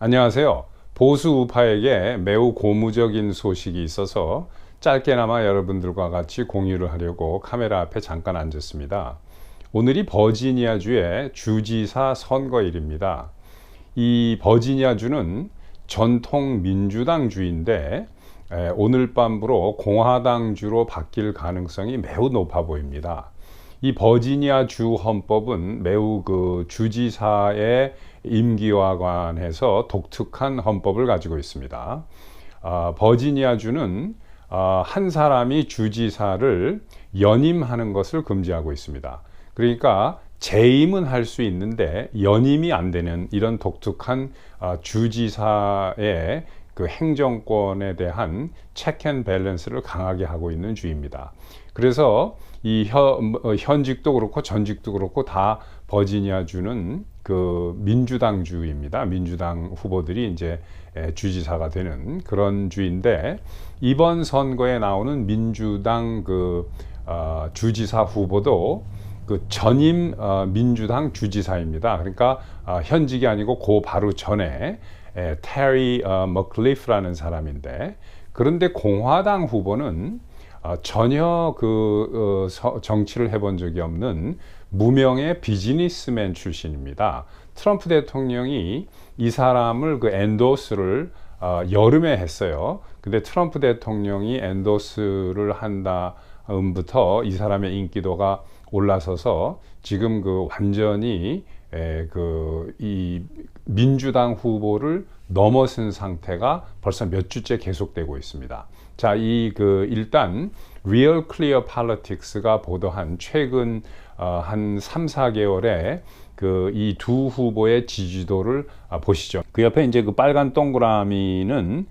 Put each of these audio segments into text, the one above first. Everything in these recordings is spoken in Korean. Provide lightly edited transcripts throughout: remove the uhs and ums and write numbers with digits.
안녕하세요. 보수 우파에게 매우 고무적인 소식이 있어서 짧게나마 여러분들과 같이 공유를 하려고 카메라 앞에 잠깐 앉았습니다. 오늘이 버지니아주의 주지사 선거일입니다. 이 버지니아주는 전통 민주당주인데 오늘 밤으로 공화당주로 바뀔 가능성이 매우 높아 보입니다. 이 버지니아 주 헌법은 매우 주지사의 임기와 관해서 독특한 헌법을 가지고 있습니다. 버지니아 주는 한 사람이 주지사를 연임하는 것을 금지하고 있습니다. 그러니까 재임은 할 수 있는데 연임이 안 되는 이런 독특한 주지사의 그 행정권에 대한 체크 앤 밸런스를 강하게 하고 있는 주입니다. 그래서 이 현직도 그렇고 전직도 그렇고 다 버지니아주는 그 민주당주입니다. 민주당 후보들이 이제 주지사가 되는 그런 주인데, 이번 선거에 나오는 민주당 주지사 후보도 그 전임 민주당 주지사입니다. 그러니까 현직이 아니고 그 바로 전에 테리 머클리프라는 사람인데, 그런데 공화당 후보는 전혀 정치를 해본 적이 없는 무명의 비즈니스맨 출신입니다. 트럼프 대통령이 이 사람을 엔도스를 여름에 했어요. 근데 트럼프 대통령이 엔도스를 한 다음부터 이 사람의 인기도가 올라서서 지금 완전히 이 민주당 후보를 넘어선 상태가 벌써 몇 주째 계속되고 있습니다. 자, 일단 Real Clear Politics가 보도한 최근 한 3-4개월에 이 두 후보의 지지도를 보시죠. 그 옆에 이제 빨간 동그라미는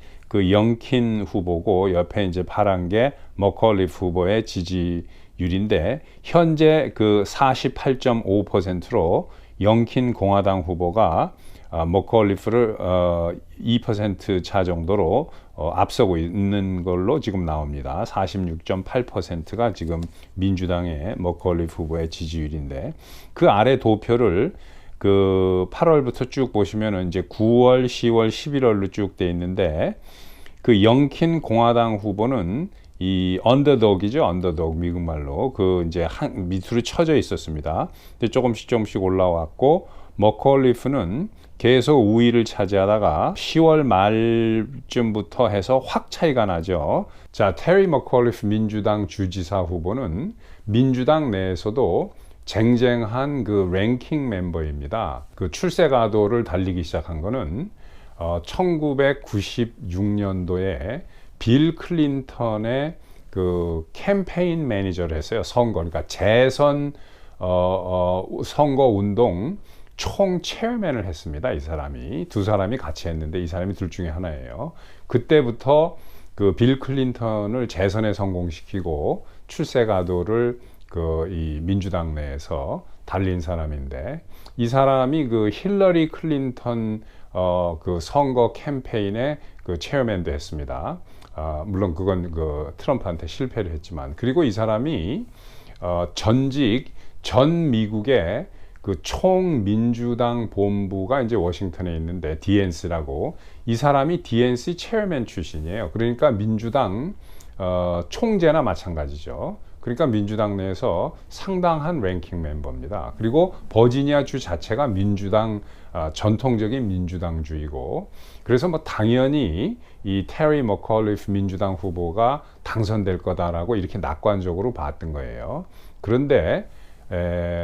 영킨 후보고, 옆에 이제 파란 게 머컬리프 후보의 지지율인데, 현재 48.5%로 영킨 공화당 후보가 머컬리프를 2% 차 정도로 앞서고 있는 걸로 지금 나옵니다. 46.8%가 지금 민주당의 머컬리프 후보의 지지율인데, 그 아래 도표를 8월부터 쭉 보시면은 이제 9월, 10월, 11월로 쭉 돼 있는데, 영킨 공화당 후보는 이 언더독이죠. 언더독, 미국 말로 이제 밑으로 쳐져 있었습니다. 근데 조금씩 올라왔고, 머컬리프는 계속 우위를 차지하다가 10월 말쯤부터 해서 확 차이가 나죠. 자, 테리 머컬리프 민주당 주지사 후보는 민주당 내에서도 쟁쟁한 랭킹 멤버입니다. 출세가도를 달리기 시작한 거는 1996년도에 빌 클린턴의 캠페인 매니저를 했어요. 그러니까 재선 선거 운동 총 체어맨을 했습니다. 이 사람이 두 사람이 같이 했는데, 이 사람이 둘 중에 하나예요. 그때부터 빌 클린턴을 재선에 성공시키고 출세가도를 이 민주당 내에서 달린 사람인데, 이 사람이 힐러리 클린턴 선거 캠페인의 체어맨도 했습니다. 물론 그건 트럼프한테 실패를 했지만, 그리고 이 사람이 전 미국의 총민주당 본부가 이제 워싱턴에 있는데, DNC라고, 이 사람이 DNC 체어맨 출신이에요. 그러니까 민주당 총재나 마찬가지죠. 그러니까 민주당 내에서 상당한 랭킹 멤버입니다. 그리고 버지니아 주 자체가 민주당 전통적인 민주당주이고, 그래서 당연히 이 테리 머컬리프 민주당 후보가 당선될 거다라고 이렇게 낙관적으로 봤던 거예요. 그런데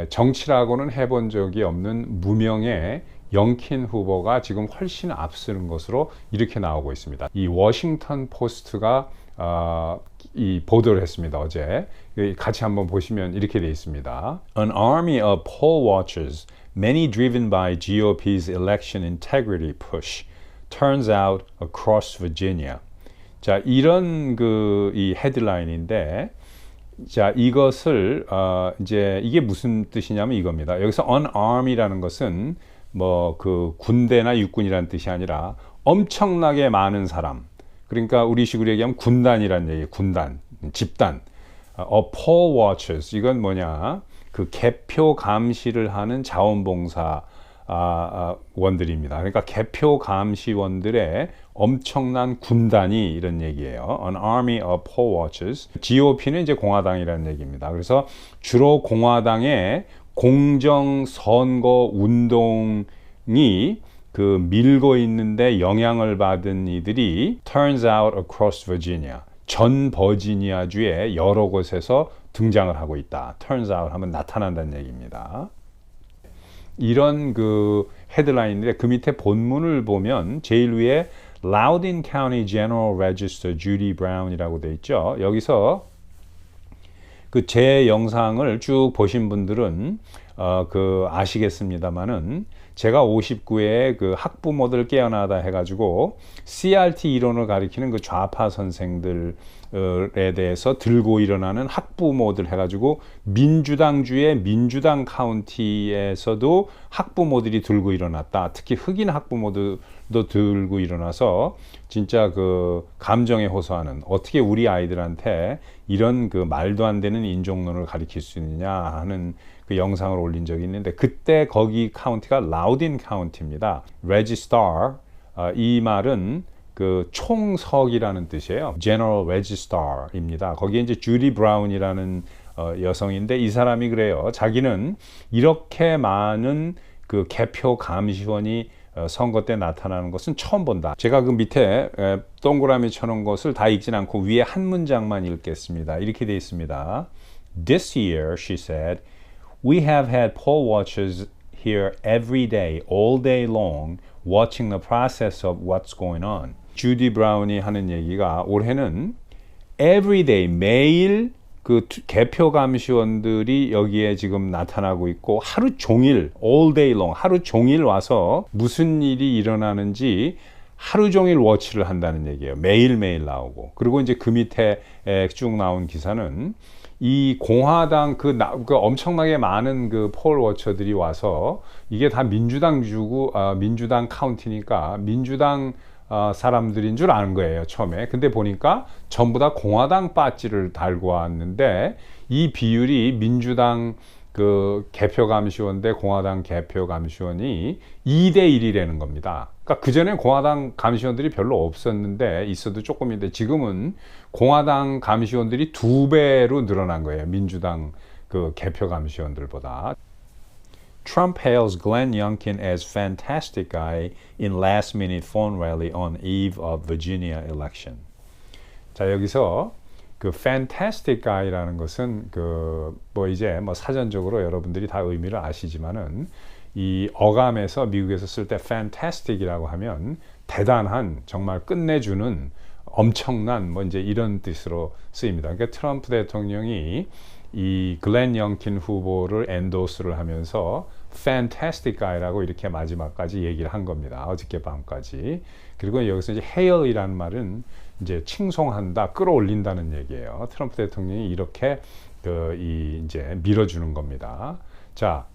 정치라고는 해본 적이 없는 무명의 영킨 후보가 지금 훨씬 앞서는 것으로 이렇게 나오고 있습니다. 이 워싱턴 포스트가 이 보도를 했습니다. 어제 같이 한번 보시면 이렇게 돼 있습니다. An army of poll watchers, many driven by GOP's election integrity push, turns out across Virginia. 자, 이런 이 헤드라인인데, 자, 이것을 이제 이게 무슨 뜻이냐면 이겁니다. 여기서 unarm이라는 것은 군대나 육군이라는 뜻이 아니라 엄청나게 많은 사람. 그러니까 우리식으로 얘기하면 군단이라는 얘기예요. 군단, 집단. poll watchers, 이건 뭐냐? 개표 감시를 하는 자원봉사 원들입니다. 그러니까 개표 감시원들의 엄청난 군단이 이런 얘기예요. An army of poll watchers. GOP는 이제 공화당이라는 얘기입니다. 그래서 주로 공화당의 공정 선거 운동이 그 밀고 있는데 영향을 받은 이들이 turns out across Virginia. 전 버지니아주의 여러 곳에서 등장을 하고 있다. turns out 하면 나타난다는 얘기입니다. 이런 그 헤드라인인데 그 밑에 본문을 보면 제일 위에 Loudoun County General Register Judy Brown이라고 돼 있죠. 여기서 그 제 영상을 쭉 보신 분들은 그 아시겠습니다만은 제가 59회 그 학부모들 깨어나다 해가지고 CRT 이론을 가리키는 그 좌파 선생들에 대해서 들고 일어나는 학부모들 해가지고 민주당주의 민주당 카운티에서도 학부모들이 들고 일어났다. 특히 흑인 학부모들도 들고 일어나서 진짜 그 감정에 호소하는 어떻게 우리 아이들한테 이런 그 말도 안 되는 인종론을 가리킬 수 있느냐 하는 그 영상을 올린 적이 있는데 그때 거기 카운티가 라우딘 카운티입니다. Register 이 말은 그 총석이라는 뜻이에요. General Registrar입니다. 거기에 이제 주디 브라운이라는 여성인데 이 사람이 그래요. 자기는 이렇게 많은 그 개표 감시원이 선거 때 나타나는 것은 처음 본다. 제가 그 밑에 동그라미 쳐놓은 것을 다 읽진 않고 위에 한 문장만 읽겠습니다. 이렇게 되어 있습니다. This year, she said, we have had poll watchers here every day, all day long, watching the process of what's going on. 주디 브라운이 하는 얘기가 올해는 every day, 매일 그 개표 감시원들이 여기에 지금 나타나고 있고 하루 종일 all day long 하루 종일 와서 무슨 일이 일어나는지 하루 종일 워치를 한다는 얘기예요. 매일매일 나오고 그리고 이제 그 밑에 쭉 나온 기사는 이 공화당 그 엄청나게 많은 그 폴 워처들이 와서 이게 다 민주당 주고 민주당 카운티니까 민주당 사람들인 줄 아는 거예요 처음에. 근데 보니까 전부 다 공화당 배지를 달고 왔는데 이 비율이 민주당 그 개표 감시원 대 공화당 개표 감시원이 2대 1이라는 겁니다. 그러니까 그전에 공화당 감시원들이 별로 없었는데 있어도 조금인데 지금은 공화당 감시원들이 2배로 늘어난 거예요. 민주당 그 개표 감시원들보다. Trump hails Glenn Youngkin as fantastic guy in last-minute phone rally on eve of Virginia election. 자 여기서 그 fantastic guy라는 것은 그 뭐 이제 뭐 사전적으로 여러분들이 다 의미를 아시지만은 이 어감에서 미국에서 쓸 때 fantastic이라고 하면 대단한 정말 끝내주는 엄청난 뭐 이제 이런 뜻으로 쓰입니다. 그러니까 트럼프 대통령이 이 글렌 영킨 후보를 엔도스를 하면서 fantastic guy라고 이렇게 마지막까지 얘기를 한 겁니다. 어저께 밤까지. 그리고 여기서 이제 hail이라는 말은 이제 칭송한다, 끌어올린다는 얘기예요. 트럼프 대통령이 이렇게 이제 밀어주는 겁니다. 자,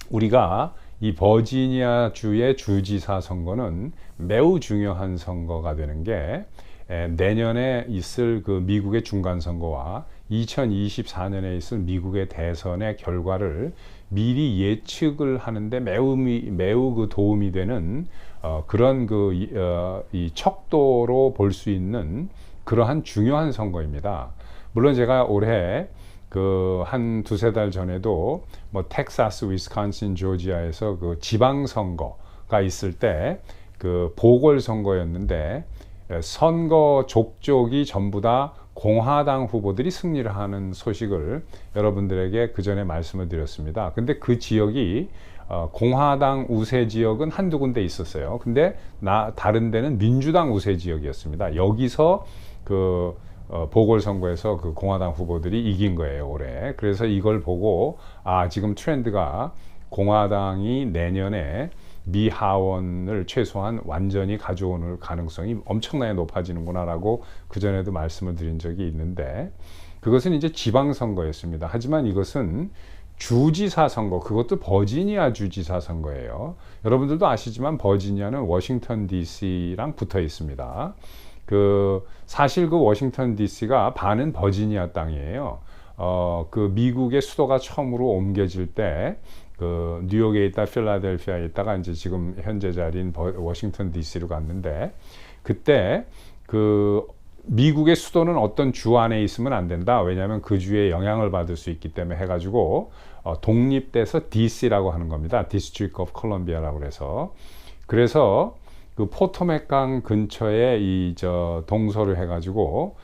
우리가 이 버지니아 주의 주지사 선거는 매우 중요한 선거가 되는 게 내년에 있을 그 미국의 중간 선거와 2024년에 있을 미국의 대선의 결과를 미리 예측을 하는데 매우 그 도움이 되는 그런 이 척도로 볼 수 있는 그러한 중요한 선거입니다. 물론 제가 올해 그 한 두세 달 전에도 뭐 텍사스, 위스콘신, 조지아에서 그 지방 선거가 있을 때 그 보궐 선거였는데 선거 족족이 전부 다 공화당 후보들이 승리를 하는 소식을 여러분들에게 그 전에 말씀을 드렸습니다. 근데 그 지역이 공화당 우세 지역은 한두 군데 있었어요. 근데 다른 데는 민주당 우세 지역이었습니다. 여기서 그 보궐선거에서 그 공화당 후보들이 이긴 거예요, 올해. 그래서 이걸 보고 지금 트렌드가 공화당이 내년에 미 하원을 최소한 완전히 가져오는 가능성이 엄청나게 높아지는구나라고 그전에도 말씀을 드린 적이 있는데 그것은 이제 지방선거였습니다. 하지만 이것은 주지사 선거, 그것도 버지니아 주지사 선거예요. 여러분들도 아시지만 버지니아는 워싱턴 DC랑 붙어 있습니다. 사실 그 워싱턴 DC가 반은 버지니아 땅이에요. 그 미국의 수도가 처음으로 옮겨질 때 그 뉴욕에 있다 필라델피아에 있다가 이제 지금 현재 자리인 워싱턴 DC로 갔는데, 그때 그 미국의 수도는 어떤 주 안에 있으면 안 된다. 왜냐하면 그 주에 영향을 받을 수 있기 때문에 해가지고 독립돼서 DC라고 하는 겁니다. District of Columbia라고 그래서 그 포토맥강 근처에 이 저 동서를 해가지고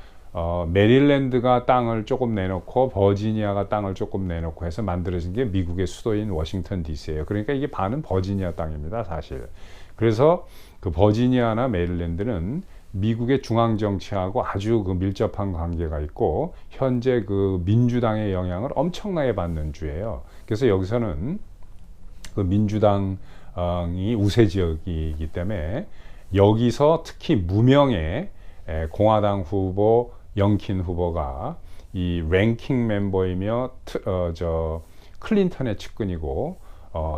메릴랜드가 땅을 조금 내놓고 버지니아가 땅을 조금 내놓고 해서 만들어진 게 미국의 수도인 워싱턴 DC예요. 그러니까 이게 반은 버지니아 땅입니다, 사실. 그래서 그 버지니아나 메릴랜드는 미국의 중앙 정치하고 아주 그 밀접한 관계가 있고 현재 그 민주당의 영향을 엄청나게 받는 주예요. 그래서 여기서는 그 민주당이 우세 지역이기 때문에 여기서 특히 무명의 공화당 후보 영킨 후보가 이 랭킹 멤버이며 클린턴의 측근이고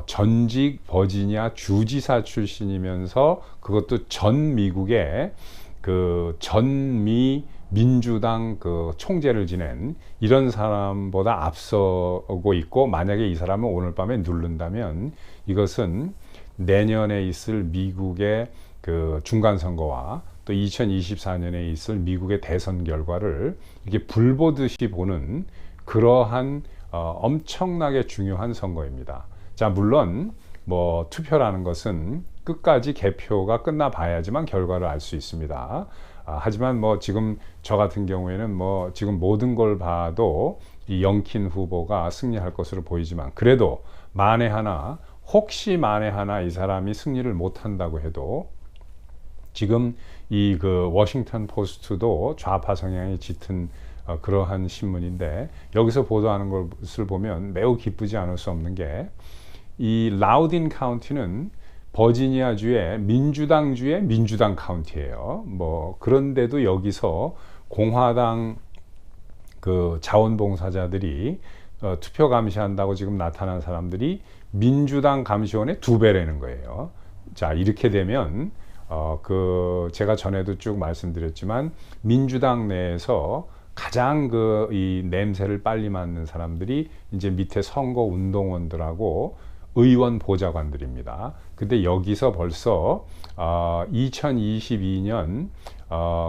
전직 버지니아 주지사 출신이면서 그것도 전 미국의 그 전미 민주당 그 총재를 지낸 이런 사람보다 앞서고 있고, 만약에 이 사람을 오늘 밤에 누른다면 이것은 내년에 있을 미국의 그 중간선거와 또 2024년에 있을 미국의 대선 결과를 이렇게 불보듯이 보는 그러한 엄청나게 중요한 선거입니다. 자, 물론 뭐 투표라는 것은 끝까지 개표가 끝나 봐야지만 결과를 알 수 있습니다. 하지만 뭐 지금 저 같은 경우에는 뭐 지금 모든 걸 봐도 이 영킨 후보가 승리할 것으로 보이지만, 그래도 혹시 만에 하나 이 사람이 승리를 못한다고 해도, 지금 이 그 워싱턴 포스트도 좌파 성향이 짙은 그러한 신문인데, 여기서 보도하는 것을 보면 매우 기쁘지 않을 수 없는 게, 이 라우딘 카운티는 버지니아주의 민주당주의 민주당 카운티예요. 뭐 그런데도 여기서 공화당 그 자원봉사자들이 투표 감시한다고 지금 나타난 사람들이 민주당 감시원의 2배라는 거예요. 자, 이렇게 되면 제가 전에도 쭉 말씀드렸지만 민주당 내에서 가장 이 냄새를 빨리 맡는 사람들이 이제 밑에 선거 운동원들하고 의원 보좌관들입니다. 근데 여기서 벌써 2022년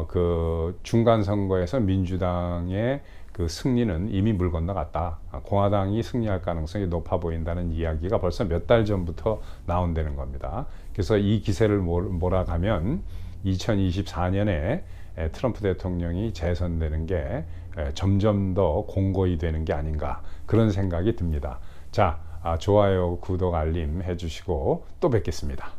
그 중간 선거에서 민주당의 그 승리는 이미 물 건너갔다. 공화당이 승리할 가능성이 높아 보인다는 이야기가 벌써 몇 달 전부터 나온다는 겁니다. 그래서 이 기세를 몰아가면 2024년에 트럼프 대통령이 재선되는 게 점점 더 공고히 되는 게 아닌가, 그런 생각이 듭니다. 자, 좋아요, 구독, 알림 해주시고 또 뵙겠습니다.